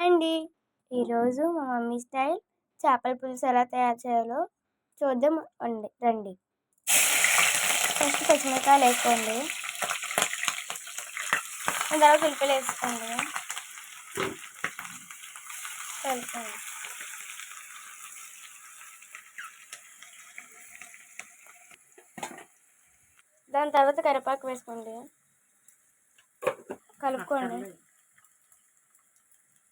అండి ఈరోజు మా మమ్మీ స్టైల్ చేపల పులుసు ఎలా తయారు చేయాలో చూద్దాం రండి. ఫస్ట్ పచ్చిమిరపకాయలు వేసుకోండి, తర్వాత ఉల్లిపాయలు వేసుకోండి, కలుపుకోండి. దాని తర్వాత కరివేపాకు వేసుకోండి, కలుపుకోండి.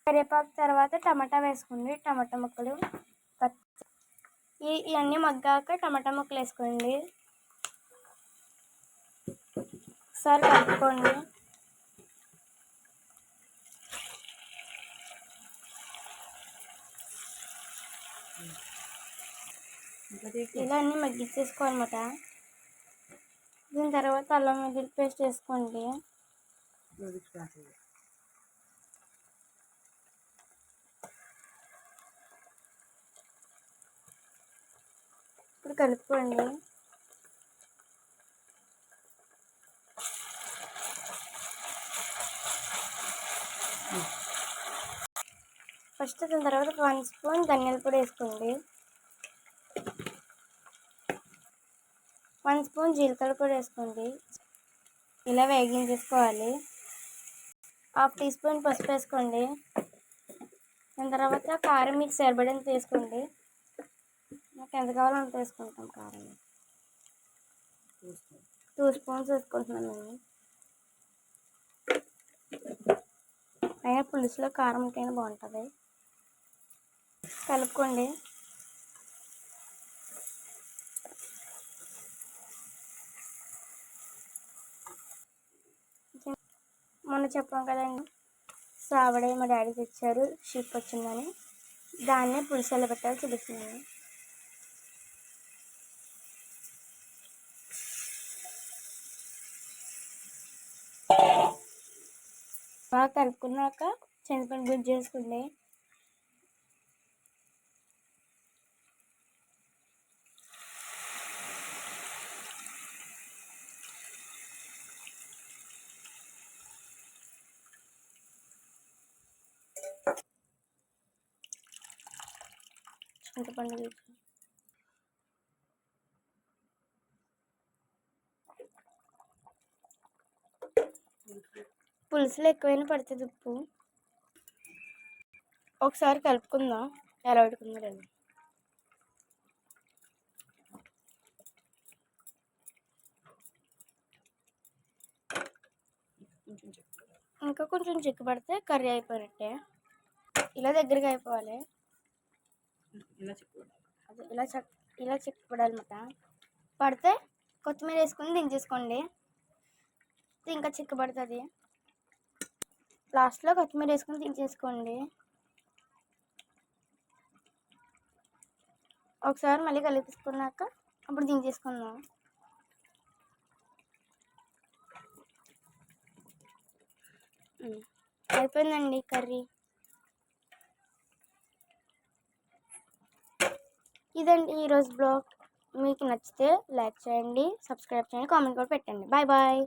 కరివేపాకు తర్వాత టమాటా వేసుకోండి, టమాటా ముక్కలు ఇవన్నీ మగ్గాక టమాటా ముక్కలు వేసుకోండి, ఒకసారి కలుపుకోండి. ఇలా అన్నీ మగ్గించేసుకోవాలన్నమాట. దీని తర్వాత అల్లం వెల్లుల్లి పేస్ట్ వేసుకోండి, ఇప్పుడు కలుపుకోండి. ఫస్ట్ దాని తర్వాత 1 స్పూన్ ధనియాల పొడి వేసుకోండి, 1 స్పూన్ జీలకర్ర పొడి వేసుకోండి. ఇలా వేగించేసుకోవాలి. 1/2 టీ స్పూన్ పసుపు వేసుకోండి. దాని తర్వాత కారం మీకు సరిపడేంత వేసుకోండి. నాకు ఎంత కావాలో అంత వేసుకుంటాం. కారం 2 స్పూన్స్ వేసుకుంటున్నాను నేను. అయినా పులుసులో కారం ఉంటేనే బాగుంటుంది. కలుపుకోండి. మొన్న చెప్పాం కదండి, సావడే మా డాడీ తెచ్చారు, షిప్ వచ్చిందని. దాన్నే పులుసు ఎలా పెట్టాలో చూపిస్తున్నాను. బాగా కలుపుకున్నాక చింతపండు గుజ్జు చేసుకోండి. చింతపండు గుజ్జు పులుసులో ఎక్కువైనా పడుతుంది ఉప్పు. ఒకసారి కలుపుకుందాం ఎలా ఉడుకుందో రండి. ఇంకా కొంచెం చిక్కు పడితే కర్రీ అయిపోయినట్టే. ఇలా దగ్గరగా అయిపోవాలి. అదే ఇలా చిక్కు పడాలన్నమాట. పడితే కొత్తిమీర వేసుకొని దించేసుకోండి. ఇంకా చిక్కు పడుతుంది. లాస్ట్లో కొత్తిమీర వేసుకొని దించేసుకోండి. ఒకసారి మళ్ళీ కలిపేసుకున్నాక అప్పుడు దించేసుకుందాం. అయిపోయిందండి కర్రీ. ఇదండి ఈరోజు బ్లాగ్. మీకు నచ్చితే లైక్ చేయండి, సబ్స్క్రైబ్ చేయండి, కామెంట్ కూడా పెట్టండి. Bye bye.